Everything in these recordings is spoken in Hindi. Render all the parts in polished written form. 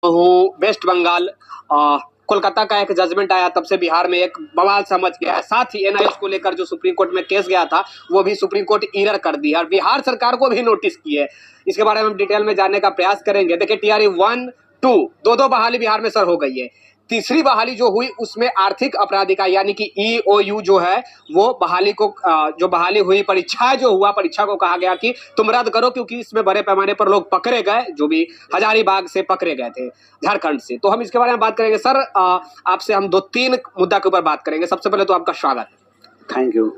हूँ वेस्ट बंगाल। कोलकाता का एक जजमेंट आया, तब से बिहार में एक बवाल समझ गया है। साथ ही एनआईएस को लेकर जो सुप्रीम कोर्ट में केस गया था वो भी सुप्रीम कोर्ट ईरर कर दिया और बिहार सरकार को भी नोटिस की है। इसके बारे में हम डिटेल में जानने का प्रयास करेंगे। देखिए, टीआरई 1, 2 दो बहाली बिहार में सर हो गई है। तीसरी बहाली जो हुई उसमें आर्थिक अपराध इकाई यानी कि ईओयू जो है वो बहाली को जो बहाली हुई, परीक्षा जो हुआ, परीक्षा को कहा गया कि तुम रद्द करो, क्योंकि इसमें बड़े पैमाने पर लोग पकड़े गए जो भी हजारीबाग से पकड़े गए थे, झारखंड से। तो हम इसके बारे में बात करेंगे। सर, आपसे हम 2-3 मुद्दा के ऊपर बात करेंगे। सबसे पहले तो आपका स्वागत है। Thank you.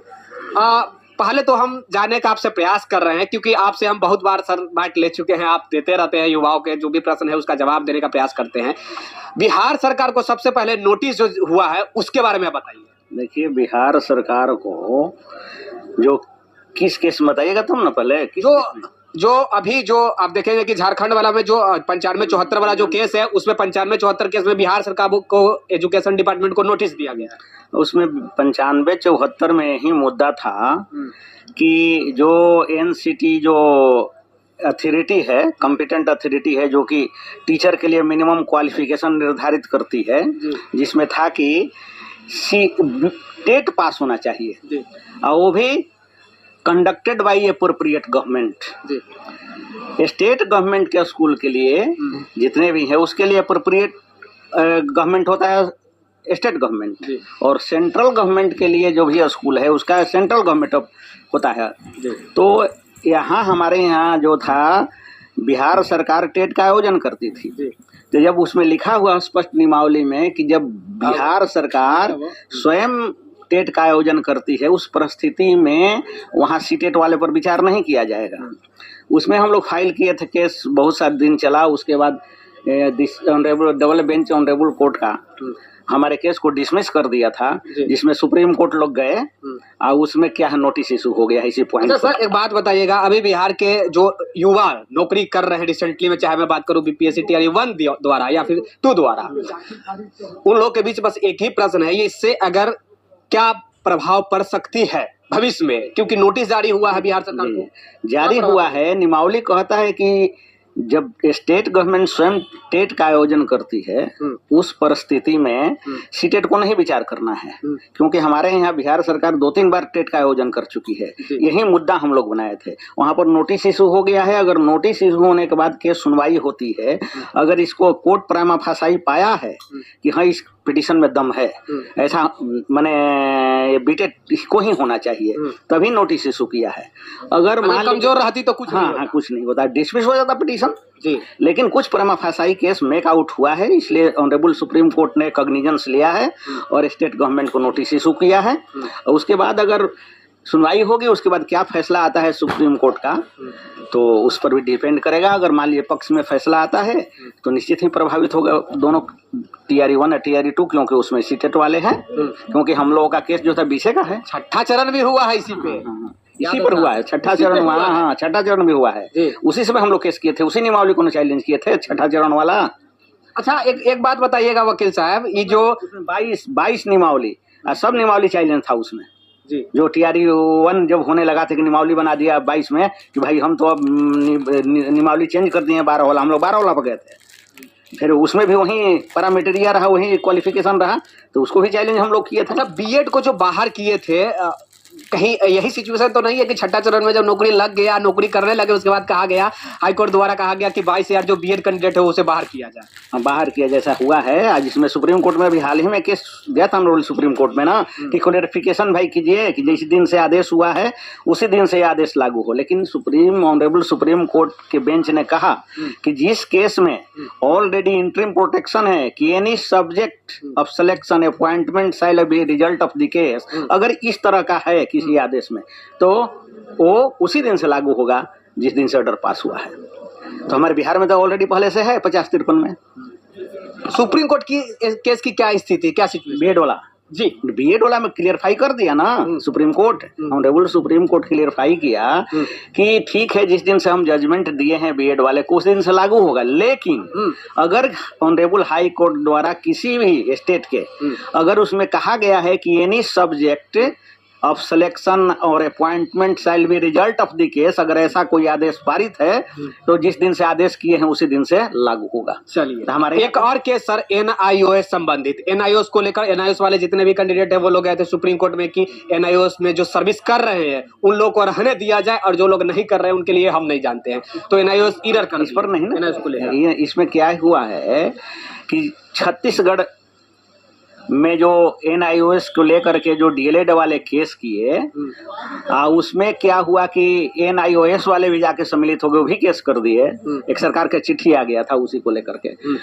पहले तो हम जानने का आपसे प्रयास कर रहे हैं, क्योंकि आपसे हम बहुत बार सर बात ले चुके हैं, आप देते रहते हैं, युवाओं के जो भी प्रश्न है उसका जवाब देने का प्रयास करते हैं। बिहार सरकार को सबसे पहले नोटिस जो हुआ है उसके बारे में बताइए। देखिए, बिहार सरकार को जो किस केस में बताइएगा तुम ना पहले, जो अभी जो आप देखेंगे कि झारखंड वाला में जो 95-74 वाला जो केस है उसमें 95-74 केस में बिहार सरकार को एजुकेशन डिपार्टमेंट को नोटिस दिया गया है। उसमें 95-74 में ही मुद्दा था कि जो एनसीटी जो अथॉरिटी है, कॉम्पिटेंट अथॉरिटी है, जो कि टीचर के लिए मिनिमम क्वालिफिकेशन निर्धारित करती है, जिसमें था कि टेट पास होना चाहिए और वो भी conducted by appropriate government. State government के स्कूल के लिए जितने भी हैं उसके लिए एप्रोप्रिएट गवर्नमेंट होता है स्टेट गवर्नमेंट, और सेंट्रल गवर्नमेंट के लिए जो भी स्कूल है उसका सेंट्रल गवर्नमेंट होता है। तो यहाँ हमारे यहाँ जो था, बिहार सरकार टेट का आयोजन करती थी। तो जब उसमें लिखा हुआ स्पष्ट नियमावली में कि जब बिहार सरकार स्वयं टेट का आयोजन करती है उस परिस्थिति में वहाँ सीटेट वाले पर विचार नहीं किया जाएगा। उसमें हम लोग फाइल किए थे केस, बहुत सारे दिन चला। उसके बाद डबल बेंच ऑनरेबल कोर्ट का हमारे केस को डिसमिस कर दिया था, जिसमें सुप्रीम कोर्ट लोग गए और उसमें क्या है नोटिस इशू हो गया इसी पॉइंट। अच्छा सर, एक बात बताइएगा, अभी बिहार के जो युवा नौकरी कर रहे हैं रिसेंटली में, चाहे मैं बात करूं बीपीएससी टीआरई 1 द्वारा या फिर 2 द्वारा, उन लोग के बीच बस एक ही प्रश्न है, इससे अगर क्या प्रभाव पड़ सकती है भविष्य में, क्योंकि नोटिस जारी हुआ है बिहार सरकार को। जारी हुआ है, नियमावली कहता है कि जब स्टेट गवर्नमेंट स्वयं टेट का आयोजन करती है उस परिस्थिति में सीटेट को नहीं विचार करना है, क्योंकि हमारे यहाँ बिहार सरकार 2-3 बार टेट का आयोजन कर चुकी है। यही मुद्दा हम लोग बनाए थे। वहाँ पर नोटिस इशू हो गया है। अगर नोटिस इशू होने के बाद केस सुनवाई होती है, अगर इसको कोर्ट प्राइमा फासाई पाया है कि हाँ इस पिटीशन में दम है, ऐसा माने बीटेट इसको ही होना चाहिए, तभी नोटिस इशू किया है। अगर कमजोर रहती तो कुछ कुछ नहीं होता, डिसमिस हो जाता पिटीशन जी। लेकिन कुछ प्रमा फासाई केस मेक आउट हुआ है, इसलिए ऑनरेबल सुप्रीम कोर्ट ने कॉग्निजेंस लिया है और स्टेट गवर्नमेंट को नोटिस इशू किया है। उसके बाद अगर सुनवाई होगी, उसके बाद क्या फैसला आता है सुप्रीम कोर्ट का तो उस पर भी डिपेंड करेगा। अगर मान लीजिए पक्ष में फैसला आता है तो निश्चित ही प्रभावित होगा दोनों टीआरई 1 और टीआरई 2, क्योंकि उसमें सीटेट वाले हैं। क्योंकि हम लोगों का केस जो था 20 का है, 6ठा चरण भी हुआ है इसी पे, इसी पर हुआ है। 6ठा चरण हुआ, हाँ 6ठा चरण भी हुआ है, उसी से हम लोग केस किए थे, उसी नियमावली को चैलेंज किए थे, 6ठा चरण वाला। अच्छा, एक बात बताइएगा वकील साहब, ये जो 22 नियमावली, सब नियमावली चैलेंज था उसमें जी। जो टीआरई 1 जब होने लगा था कि नियमावली बना दिया 22 में कि भाई हम तो अब नियमावली चेंज कर दिए 12 वाला, हम लोग 12 वाला पर गए थे। फिर उसमें भी वही पैरामीटरिया रहा, वही क्वालिफिकेशन रहा, तो उसको भी चैलेंज हम लोग किए थे। अच्छा, बीएड को जो बाहर किए थे, कहीं यही सिचुएशन तो नहीं है कि 6ठा चरण में जब नौकरी लग गया, नौकरी करने लगे, उसके बाद कहा गया, हाईकोर्ट द्वारा कहा गया कि 22,000 जो बीएड कैंडिडेट है उसे बाहर किया जाए? बाहर किया जैसा हुआ है आज, इसमें सुप्रीम कोर्ट में भी हाल ही में केस गया था हम सुप्रीम कोर्ट में ना कि क्लैरिफिकेशन भाई कीजिए कि जिस दिन से आदेश हुआ है उसी दिन से आदेश लागू हो। लेकिन ऑनरेबल सुप्रीम कोर्ट के बेंच ने कहा कि जिस केस में ऑलरेडी इंटरिम प्रोटेक्शन है कि any subject of selection appointment shall be result of the case, अगर इस तरह का है किसी आदेश में तो वो उसी दिन से लागू होगा जिस दिन से ऑर्डर पास हुआ है। तो हमारे बिहार में तो ऑलरेडी पहले से है 50-53 में। सुप्रीम कोर्ट की केस की क्या स्थिति, क्या सिचुएशन? बीएड वाला जी, बीएड वाला में क्लियरफाई कर दिया ना supreme court, honourable supreme court clarify किया कि ठीक है जिस दिन से हम जजमेंट दिए हैं बीएड वाले को उस दिन से लागू होगा। लेकिन अगर ऑनरेबल हाई कोर्ट द्वारा किसी भी स्टेट के अगर उसमें कहा गया है कि एनी सब्जेक्ट ऑफ सिलेक्शन और appointment shall be result of the case. अगर ऐसा कोई आदेश पारित है तो जिस दिन से आदेश किए हैं उसी दिन से लागू होगा। चलिए तो हमारे एक और केस सर NIOS संबंधित, NIOS को लेकर NIOS वाले जितने भी कैंडिडेट है वो लोग गए थे सुप्रीम कोर्ट में कि NIOS में जो सर्विस कर रहे हैं उन लोगों को रहने दिया जाए और जो लोग नहीं कर रहे हैं उनके लिए हम नहीं जानते हैं। तो NIOS ईरर कर इस पर नहीं ना, NIOS को लेकर इसमें क्या हुआ है कि छत्तीसगढ़ में जो NIOS को लेकर के जो DLED वाले केस किए उसमें क्या हुआ कि NIOS वाले भी जाके सम्मिलित हो गए, वो भी केस कर दिए। एक सरकार का चिट्ठी आ गया था उसी को लेकर के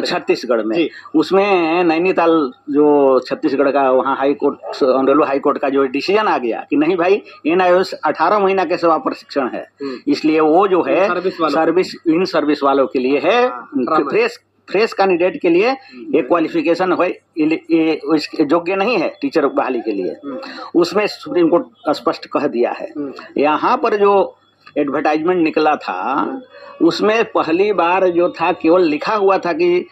छत्तीसगढ़ में। उसमें नैनीताल जो छत्तीसगढ़ का वहाँ high court, honourable high court का जो डिसीजन आ गया कि नहीं भाई NIOS 18 महीना के सेवा प्रशिक्षण है, इसलिए वो जो है सर्विस इन सर्विस वालों के लिए है, फ्रेश कैंडिडेट के लिए एक क्वालिफिकेशन है, योग्य नहीं है टीचर बहाली के लिए। उसमें सुप्रीम कोर्ट स्पष्ट कह दिया है। यहाँ पर जो एडवर्टाइजमेंट निकला था उसमें पहली बार जो था केवल लिखा हुआ था कि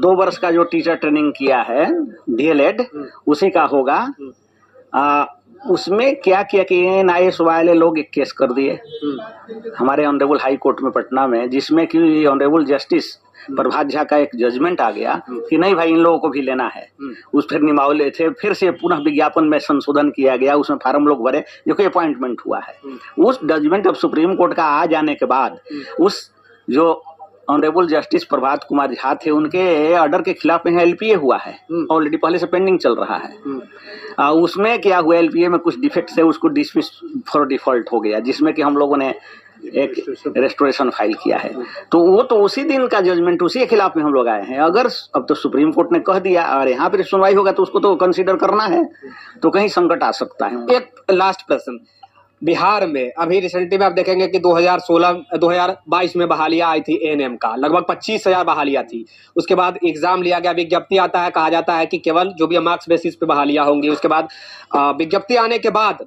2 वर्ष का जो टीचर ट्रेनिंग किया है DLED उसी का होगा। उसमें क्या किया कि NIOS वाले लोग एक केस कर दिए हमारे ऑनरेबल हाई कोर्ट में पटना में, जिसमें कि ऑनरेबल जस्टिस प्रभात झा का एक जजमेंट आ गया कि नहीं भाई इन लोगों को भी लेना है। उस फिर नियमावली थे, फिर से पुनः विज्ञापन में संशोधन किया गया, उसमें फार्म लोग भरे, जो कि अपॉइंटमेंट हुआ है। उस जजमेंट ऑफ सुप्रीम कोर्ट का आ जाने के बाद उस जो ऑनरेबल जस्टिस प्रभात कुमार झा थे उनके ऑर्डर के खिलाफ में LPA हुआ है, ऑलरेडी पहले से पेंडिंग चल रहा है। उसमें क्या हुआ, LPA में कुछ डिफेक्ट से उसको डिसमिस फॉर डिफॉल्ट हो गया, जिसमें कि हम लोगों ने एक रेस्टोरेशन फाइल किया है। तो वो तो उसी दिन का जजमेंट उसी के खिलाफ में हम लोग आए हैं। अगर अब तो सुप्रीम कोर्ट ने कह दिया और यहाँ पर सुनवाई होगा तो उसको तो कंसीडर करना है, तो कहीं संकट आ सकता है। एक लास्ट प्रश्न, बिहार में अभी रिसेंटली में आप देखेंगे कि 2022 में बहालियां आई थी ANM का, लगभग 25,000 बहालियां थी। उसके बाद एग्जाम लिया गया, विज्ञप्ति आता है, कहा जाता है कि केवल जो भी मार्क्स बेसिस पे बहालियां होंगी। उसके बाद विज्ञप्ति आने के बाद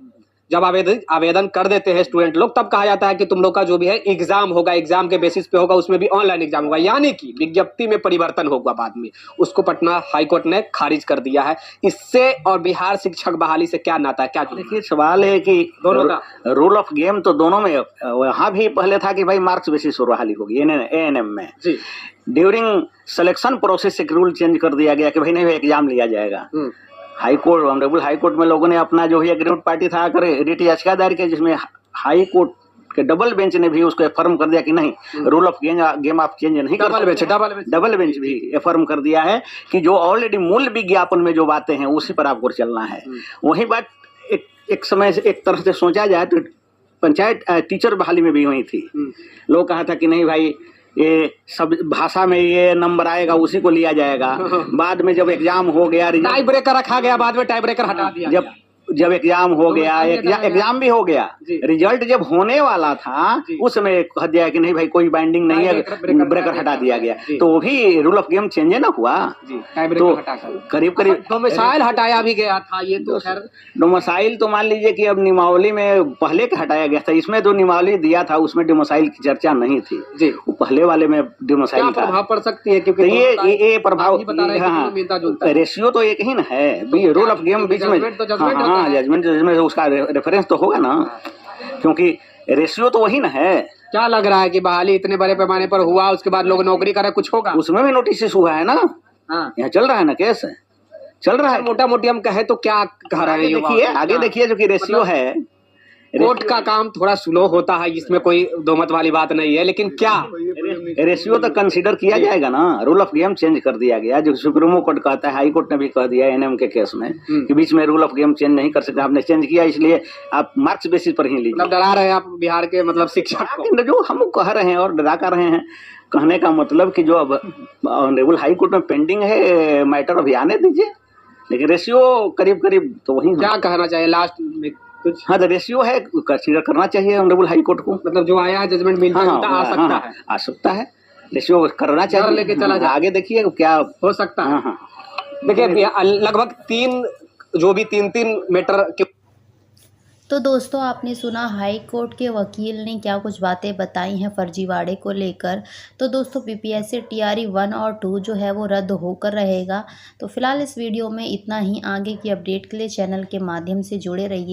जब आवेदन कर देते हैं स्टूडेंट लोग, तब कहा जाता है कि तुम लोग का जो भी है एग्जाम होगा, एग्जाम के बेसिस पे होगा, उसमें भी ऑनलाइन एग्जाम होगा, यानी कि विज्ञप्ति में परिवर्तन होगा बाद में। उसको पटना हाई कोर्ट ने खारिज कर दिया है। इससे और बिहार शिक्षक बहाली से क्या नाता है, क्या? देखिए सवाल है कि दोनों का रूल ऑफ गेम तो दोनों में, यहाँ भी पहले था कि भाई मार्क्स बेसिस पर बहाली होगी ANM में जी। ड्यूरिंग सिलेक्शन प्रोसेस एक रूल चेंज कर दिया गया कि भाई नहीं एग्जाम लिया जाएगा। High court, honourable high court में लोगों ने अपना जो है एग्रीमेंट पार्टी था कर रिट याचिका दायर की, जिसमें हाई कोर्ट के डबल बेंच ने भी उसको एफर्म कर दिया कि नहीं रूल ऑफ गेम आप चेंज नहीं कर सकते। डबल बेंच भी एफर्म कर दिया है कि जो ऑलरेडी मूल विज्ञापन में जो बातें हैं उसी पर आपको चलना है। वही बात एक समय से एक तरह से सोचा जाए तो पंचायत टीचर बहाली में भी वही थी। लोग कहा था कि नहीं भाई ये सब भाषा में ये नंबर आएगा उसी को लिया जाएगा। बाद में जब एग्जाम हो गया, टाई ब्रेकर रखा गया, बाद में टाई ब्रेकर हटा दिया। जब एग्जाम हो गया, एग्जाम भी हो गया, रिजल्ट जब होने वाला था उस समय कह दिया कि नहीं भाई कोई बाइंडिंग नहीं है, ब्रेकर हटा दिया गया। तो वो भी रूल ऑफ गेम चेंज ना हुआ। तो करीब डोमिसाइल हटाया भी गया था। ये तो खैर डोमिसाइल तो मान लीजिए कि अब नियमावली में पहले का हटाया गया था। इसमें जो नियमावली दिया था उसमें डोमिसाइल की चर्चा नहीं थी जी। वो पहले वाले में डोमिसाइल का प्रभाव पड़ सकती है, क्योंकि ये प्रभाव रेशियो तो एक ही ना है। रूल ऑफ गेम बीच में जजमेंट उसका रेफरेंस तो होगा ना, क्योंकि रेशियो तो वही ना है। क्या लग रहा है कि बहाली इतने बड़े पैमाने पर हुआ, उसके बाद लोग नौकरी करे, कुछ होगा? उसमें भी नोटिस हुआ है ना। यहाँ चल रहा है ना, केस चल रहा है। मोटा मोटी हम कहे तो क्या कह रहे हैं, देखिए आगे देखिए जो कि रेशियो है, कोर्ट का काम थोड़ा स्लो होता है, इसमें कोई दोमत वाली बात नहीं है, लेकिन क्या रेशियो तो कंसीडर किया जाएगा ना। रूल ऑफ गेम चेंज कर दिया गया, जो सुप्रीम कोर्ट कहता है, हाई कोर्ट ने भी कह दिया ANM के केस में कि बीच में रूल ऑफ गेम चेंज नहीं कर सकते। आपने चेंज किया इसलिए आप मार्क्स बेसिस पर ही लीजिए। मतलब डरा रहे हैं आप बिहार के मतलब शिक्षक को? जो हम कह रहे हैं और डरा कर रहे हैं, कहने का मतलब कि जो अब ऑनरेबल हाई कोर्ट में पेंडिंग है मैटर अभी आने दीजिए, लेकिन रेशियो करीब करीब तो वही। क्या कहना चाहिए लास्ट में कुछ? हाँ, तो रेशियो है, कंसीडर करना चाहिए ऑनरेबल हाई कोर्ट को। मतलब जो आया है जजमेंट मिलता आ सकता है, रेशियो करना चाहिए, लेके चला जाए। आगे देखिए क्या हो सकता है। देखिए लगभग 3 मैटर के तो दोस्तों आपने सुना हाई कोर्ट के वकील ने क्या कुछ बातें बताई हैं फर्जीवाड़े को लेकर। तो दोस्तों पीपीएससी टीआरई 1 और 2 जो है वो रद्द होकर रहेगा। तो फिलहाल इस वीडियो में इतना ही। आगे की अपडेट के लिए चैनल के माध्यम से जुड़े रहिए।